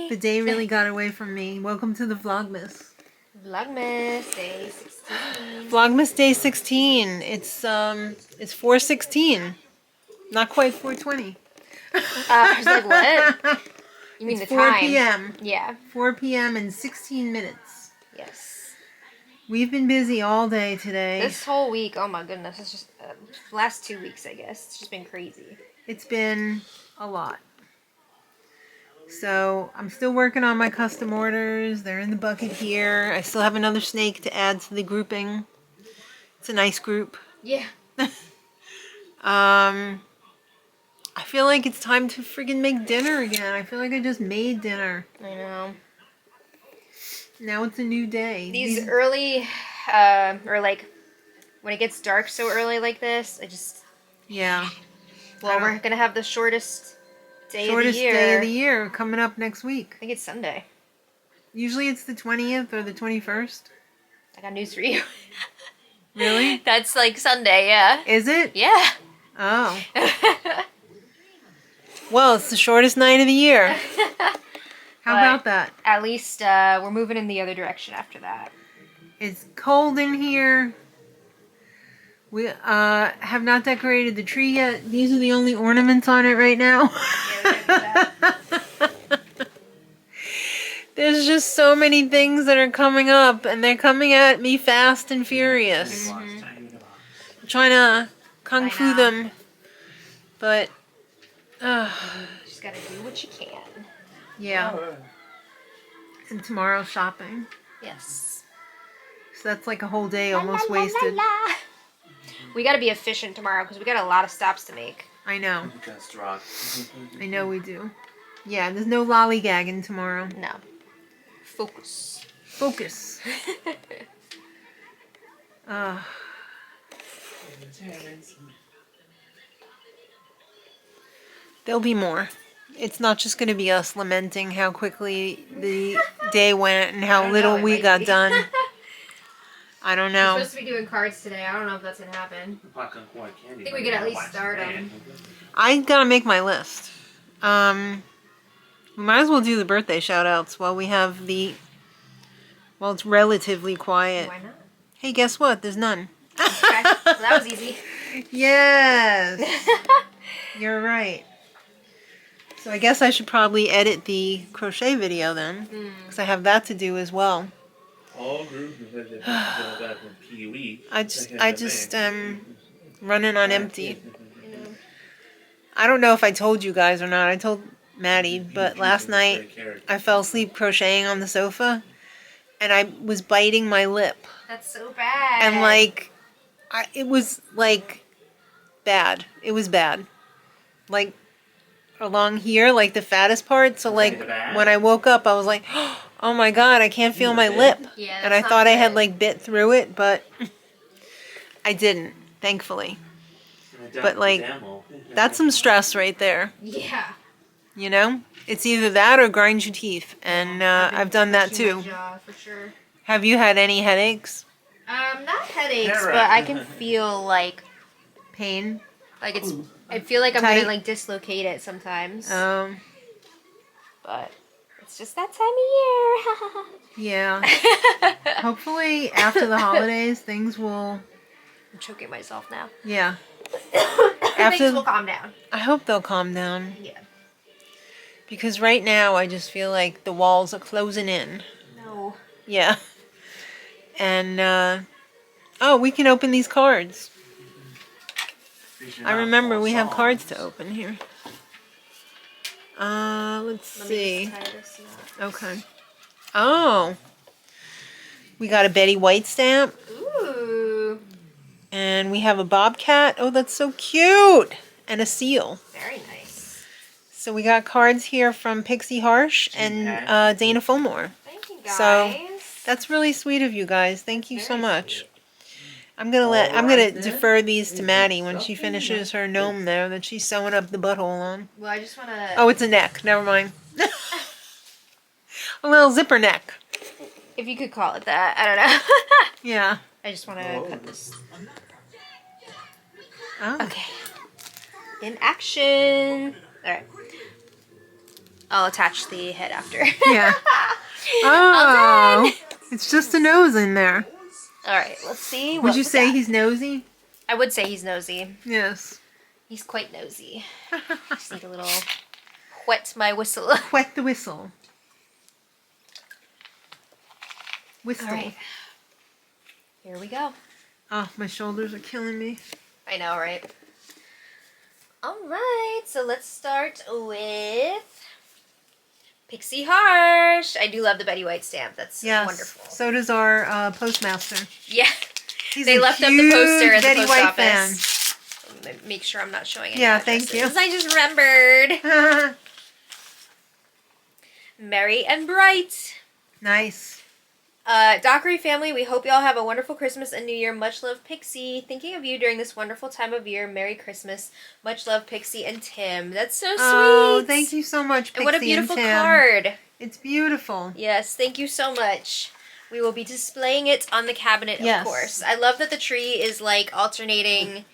The day really got away from me. Welcome to the Vlogmas. Vlogmas Day 16. Vlogmas Day 16. It's 4:16. Not quite 4:20. I was like, what? You mean It's the 4 time? p.m. Yeah. 4 p.m. and 16 minutes. Yes. We've been busy all day today. This whole week, oh my goodness, it's just last 2 weeks, I guess. It's just been crazy. It's been a lot. So I'm still working on my custom orders. They're in the bucket here. I still have another snake to add to the grouping. It's a nice group. Yeah. I feel like it's time to friggin' make dinner again. I feel like I just made dinner. I know. Now it's a new day. These early, or like, when it gets dark so early like this, I just... Yeah. Well, we're going to have the shortest day of the year. Day of the year coming up next week. I think it's Sunday. Usually it's the 20th or the 21st. I got news for you. Really? That's like Sunday, yeah. Is it? Yeah. Oh. Well, it's the shortest night of the year. How about that? At least we're moving in the other direction after that. It's cold in here. We have not decorated the tree yet. These are the only ornaments on it right now. Yeah, There's just so many things that are coming up, and they're coming at me fast and furious. Mm-hmm. I'm trying to kung fu them, but just gotta do what you can. yeah. And tomorrow's shopping, Yes. so that's like a whole day almost wasted. We gotta be efficient tomorrow because we got a lot of stops to make. I know. That's right. I know we do. Yeah, there's no lollygagging tomorrow. No. Focus. Focus. There'll be more. It's not just going to be us lamenting how quickly the day went and how little we got done. I don't know. We're supposed to be doing cards today. I don't know if that's gonna happen. I think we could at least start them. I gotta make my list. We might as well do the birthday shout-outs while we have while it's relatively quiet. Why not? Hey, guess what? There's none. Okay, well, that was easy. Yes! You're right. So I guess I should probably edit the crochet video then, because I have that to do as well. All groups that from PUE. I just running on empty. I don't know if I told you guys or not. I told Maddie, but last night I fell asleep crocheting on the sofa, and I was biting my lip. That's so bad. And like, it was like bad. It was bad. Like along here, like the fattest part. So like when I woke up, I was like, oh my god, I can't feel my lip. Yeah, and I thought I had like bit through it, but I didn't, thankfully. But like, that's some stress right there. Yeah. You know? It's either that or grind your teeth. And I've done that too. Jaw, for sure. Have you had any headaches? Not headaches, but I can feel like Pain? like I feel like I'm Tight. gonna like dislocate it sometimes. But it's just that time of year. Yeah. Hopefully after the holidays things will... I'm choking myself now. Yeah. Things will calm down. I hope they'll calm down. Yeah. Because right now I just feel like the walls are closing in. No. Yeah. And, oh, we can open these cards. I remember we have cards to open here. Let's see. Okay. Oh. We got a Betty White stamp. Ooh. And we have a bobcat. Oh, that's so cute. And a seal. Very nice. So we got cards here from Pixie Harsh and Dana Fulmore. Thank you, guys. So that's really sweet of you guys. Thank you so much. I'm gonna defer these to Maddie when she finishes her gnome there that she's sewing up the butthole on. Well, I just wanna. Oh, it's a neck. Never mind. A little zipper neck. If you could call it that, I don't know. Yeah. I just wanna cut this. Oh. Okay. In action. All right. I'll attach the head after. Yeah. All Oh, it's just a nose in there. All right, let's see. Would you say he's nosy? I would say he's nosy. Yes. He's quite nosy. Just need a little wet my whistle. Wet the whistle. Whistle. All right. Here we go. Oh, my shoulders are killing me. I know, right? All right, so let's start with Pixie Harsh. I do love the Betty White stamp. That's wonderful. So does our postmaster. Yeah. He's They a left up the poster at the Betty post White office. Make sure I'm not showing any Yeah, thank you. addresses. I just remembered. fan. Merry and bright. Nice. Dockery family, we hope y'all have a wonderful Christmas and New Year. Much love, Pixie. Thinking of you during this wonderful time of year. Merry Christmas. Much love, Pixie and Tim. That's so sweet. Oh, thank you so much, Pixie And what a beautiful and Tim. card. It's beautiful. Yes, thank you so much. We will be displaying it on the cabinet, Yes. of course. I love that the tree is like alternating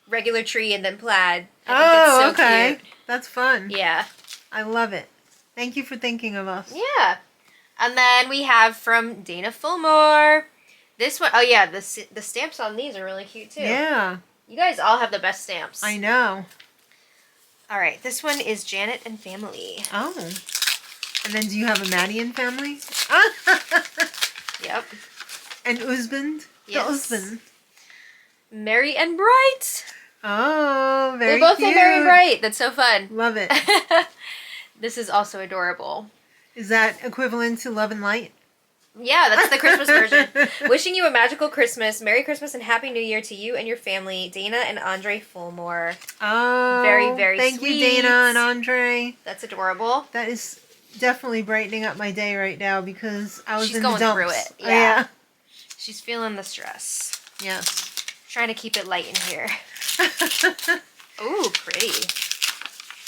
regular tree and then plaid. I think that's so okay. cute. That's fun. Yeah. I love it. Thank you for thinking of us. Yeah. And then we have from Dana Fulmore. This one, oh yeah, the stamps on these are really cute too. Yeah, You guys all have the best stamps. I know. All right, this one is Janet and family. Oh. And then do you have a Maddie and family? Yep. And husband? Yes. The husband. Merry and bright. Oh, very They both cute. say Merry and bright. That's so fun. Love it. This is also adorable. Is that equivalent to Love and Light? Yeah, that's the Christmas version. Wishing you a magical Christmas. Merry Christmas and Happy New Year to you and your family. Dana and Andre Fulmore. Oh, Very, very thank sweet. you, Dana and Andre. That's adorable. That is definitely brightening up my day right now because I was She's in going the dumps. through it. Oh, Yeah. She's feeling the stress. Yes. Trying to keep it light in here. Ooh, pretty.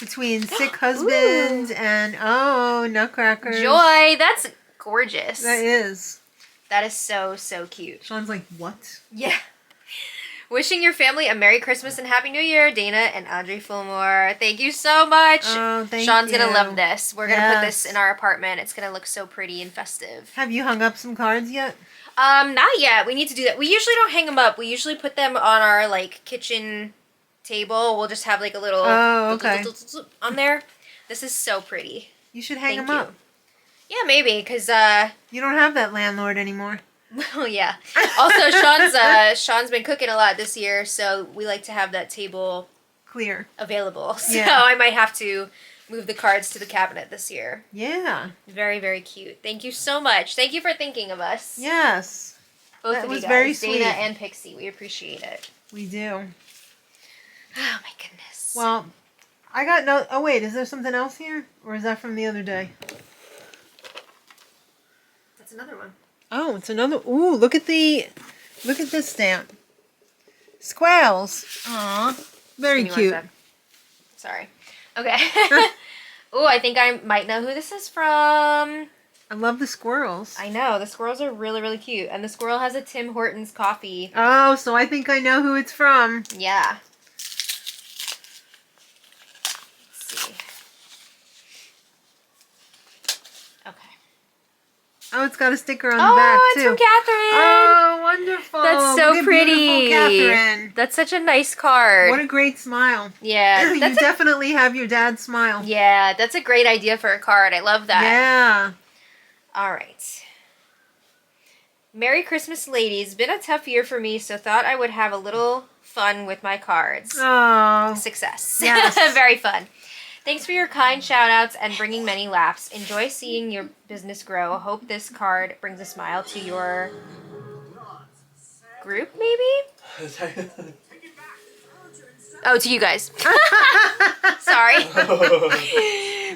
Between sick husband and nutcrackers. Joy, that's gorgeous. That is. That is so, so cute. Sean's like, what? Yeah. Wishing your family a Merry Christmas and Happy New Year, Dana and Andre Fulmore. Thank you so much. Oh, thank Sean's you. gonna love this. We're gonna put this Yes. in our apartment. It's gonna look so pretty and festive. Have you hung up some cards yet? Not yet. We need to do that. We usually don't hang them up. We usually put them on our like kitchen table. We'll just have like a little on there. This is so pretty. You should hang Thank them you. up. Yeah, maybe because You don't have that landlord anymore. well, yeah. Also, Sean's been cooking a lot this year, so we like to have that table Clear. available. So Yeah. I might have to move the cards to the cabinet this year. Yeah. Very, very cute. Thank you so much. Thank you for thinking of us. Yes. Both that of was you guys, very Dana sweet. and Pixie. We appreciate it. We do. Oh my goodness. Well, I got no... Oh, wait. Is there something else here? Or is that from the other day? That's another one. Oh, it's another... Ooh, look at this stamp. Squirrels. Aw. Very Give me cute. one sec. Sorry. Okay. Ooh, I think I might know who this is from. I love the squirrels. I know. The squirrels are really, really cute. And the squirrel has a Tim Hortons coffee. Oh, so I think I know who it's from. Yeah. Let's see. Okay. Oh, it's got a sticker on the back, Oh, too. it's from Catherine. Oh, wonderful. That's so Look at pretty. beautiful Catherine. That's such a nice card. What a great smile. Yeah. You That's definitely have your dad's smile. yeah, that's a great idea for a card. I love that. Yeah. All right. Merry Christmas, ladies. Been a tough year for me, so thought I would have a little fun with my cards. Oh. Success. Yes. Very fun. Thanks for your kind shout-outs and bringing many laughs. Enjoy seeing your business grow. Hope this card brings a smile to your group, maybe? Oh, to you guys. Sorry.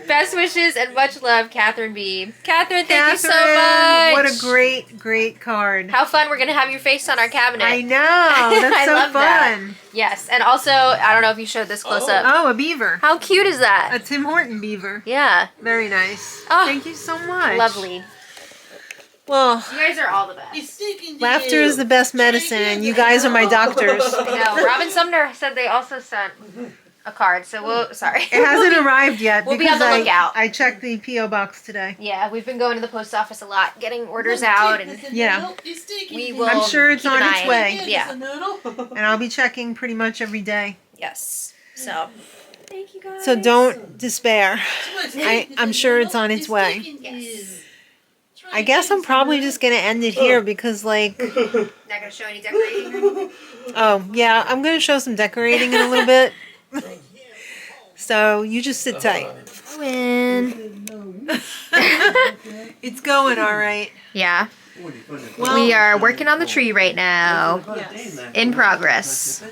Best wishes and much love, Catherine B. Catherine, thank you so much. What a great, great card. How fun. We're going to have your face on our cabinet. I know. That's I so love fun. that. Yes. And also, I don't know if you showed this close up. Oh, a beaver. How cute is that? A Tim Horton beaver. Yeah. Very nice. Oh, Thank you so much. Lovely. Well, You guys are all the best. laughter is the best medicine, and you guys are my doctors. I know. Robin Sumner said they also sent a card. So we'll, sorry. It hasn't arrived yet. We'll be on the lookout. I checked the P.O. box today. Yeah, we've been going to the post office a lot, getting orders out, and Yeah. we will. I'm sure it's keep on an its eye. way. Yeah. And I'll be checking pretty much every day. Yes. So. Thank you guys. So don't despair. I'm sure it's on its way. Yes. I guess I'm probably just going to end it here because, like... Not gonna show any decorating. Oh, yeah. I'm going to show some decorating in a little bit. So you just sit tight. It's going all right. Yeah. Well, We are working on the tree right now. Yes. In progress.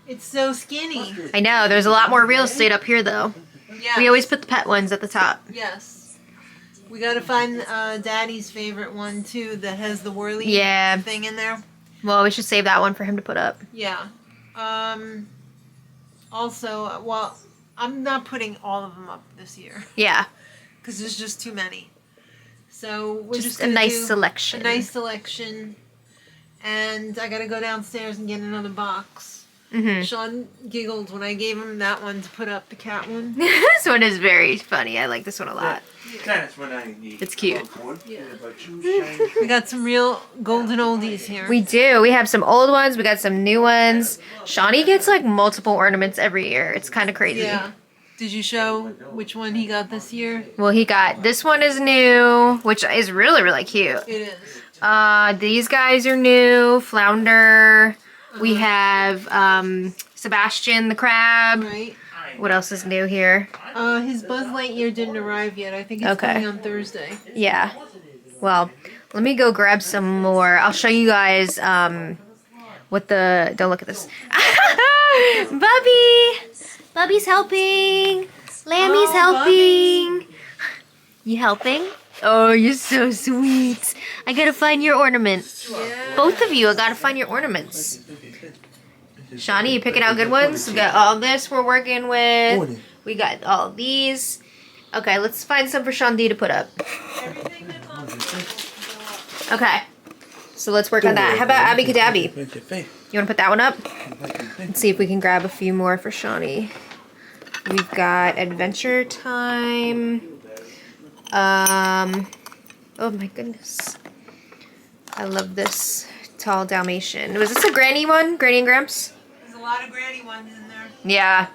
It's so skinny. I know. There's a lot more real estate up here, though. Yeah. We always put the pet ones at the top. Yes. We got to find Daddy's favorite one, too, that has the whirly Yeah. thing in there. Well, we should save that one for him to put up. Yeah. Also, well, I'm not putting all of them up this year Yeah. because there's just too many. So we're Just just a gonna nice do selection. A nice selection. And I got to go downstairs and get another box. Mm-hmm. Sean giggled when I gave him that one to put up, the cat one. This one is very funny. I like this one a lot. That's what I need. It's cute. We got some real golden oldies here. We do. We have some old ones. We got some new ones. Shawnee gets like multiple ornaments every year. It's kind of crazy. Yeah. Did you show which one he got this year? Well, he got this one is new, which is really, really cute. It is. These guys are new. Flounder. We have Sebastian the crab. Right. What else is new here? His Buzz Lightyear didn't arrive yet. I think it's Okay. coming on Thursday. Yeah. Well, let me go grab some more. I'll show you guys what the... Don't look at this. Bubby! Bubby's helping. Lammy's helping. You helping? Oh, you're so sweet. I gotta find your ornament. Yeah. Both of you, I gotta find your ornaments. Shawnee, you picking out good ones? We got all this we're working with. We got all these. Okay, let's find some for Sean D to put up. Okay. So let's work on that. How about Abby Cadabby? You want to put that one up? Let's see if we can grab a few more for Shawnee. We've got Adventure Time. Oh my goodness. I love this tall Dalmatian. Was this a Granny one? Granny and Gramps? There's a lot of granny ones in there. Yeah.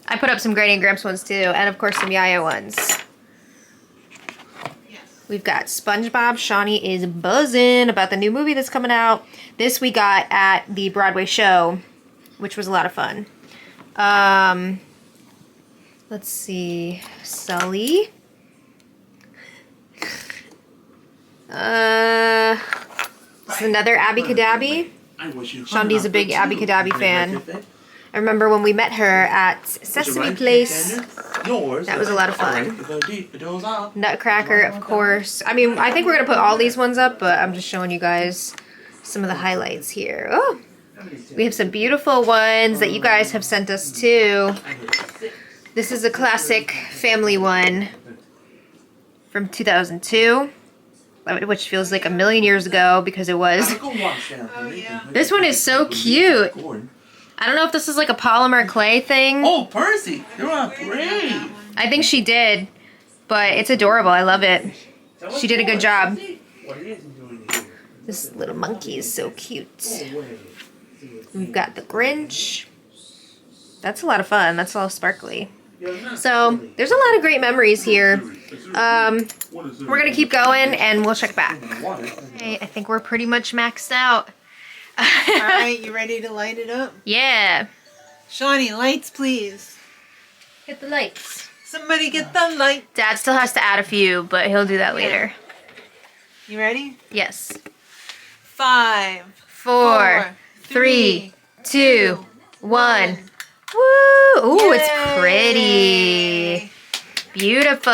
I put up some Granny and Gramps ones too. And of course some Yaya ones. Yes. We've got SpongeBob. Shawnee is buzzing about the new movie that's coming out. This we got at the Broadway show, which was a lot of fun. Let's see. Sully. This is another Abby Cadabby. Sean D's a big Abby Cadabby fan. I remember when we met her at Sesame Place. That was a lot of fun. Nutcracker, of course. I mean, I think we're going to put all these ones up, but I'm just showing you guys some of the highlights here. Oh, we have some beautiful ones that you guys have sent us too. This is a classic family one from 2002, which feels like a million years ago because it was. Oh, yeah. This one is so cute. I don't know if this is like a polymer clay thing. Oh, Percy, you're on great. I think she did, but it's adorable. I love it. She did a good job. This little monkey is so cute. We've got the Grinch. That's a lot of fun. That's all sparkly. So there's a lot of great memories here. We're gonna keep going and we'll check back. Okay, I think we're pretty much maxed out. All right, you ready to light it up? Yeah. Shawnee, lights, please. Hit the lights. Somebody get the light. Dad still has to add a few, but he'll do that later. You ready? Yes. 5, 4, 3, 2, 1. Woo! Ooh, it's pretty. Beautiful.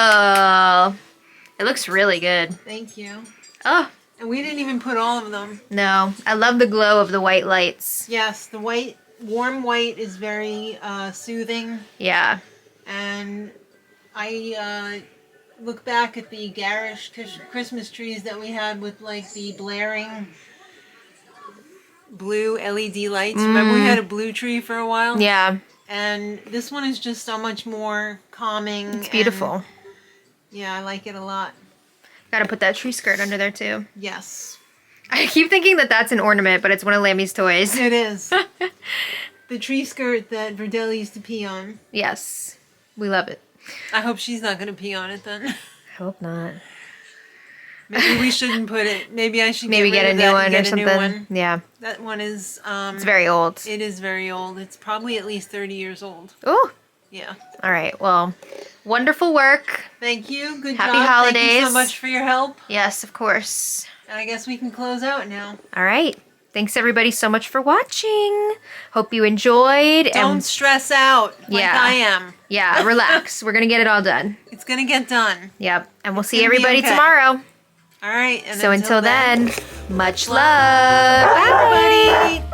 It looks really good. Thank you. Oh, And we didn't even put all of them. no. I love the glow of the white lights. Yes, the white, warm white is very soothing. Yeah. And I look back at the garish Christmas trees that we had with like the blaring blue LED lights. Remember we had a blue tree for a while? Yeah. And this one is just so much more calming. It's beautiful. Yeah, I like it a lot. Gotta put that tree skirt under there too. Yes. I keep thinking that that's an ornament, but it's one of Lammy's toys. It is. The tree skirt that Verdella used to pee on. Yes. We love it. I hope she's not going to pee on it then. I hope not. Maybe we shouldn't put it. Maybe I should Maybe get get a rid of new that one and or get a something. new one. Yeah. That one is... It's very old. It is very old. It's probably at least 30 years old. Ooh. Yeah. All right. Well, wonderful work. Thank you. Good Happy job. holidays. Thank you so much for your help. Yes, of course. And I guess we can close out now. All right. Thanks everybody so much for watching. Hope you enjoyed. Don't stress out like Yeah. I am. Yeah, relax. We're going to get it all done. It's going to get done. Yep. And we'll see gonna be everybody okay. tomorrow. All right. And So until then, much love. bye, everybody.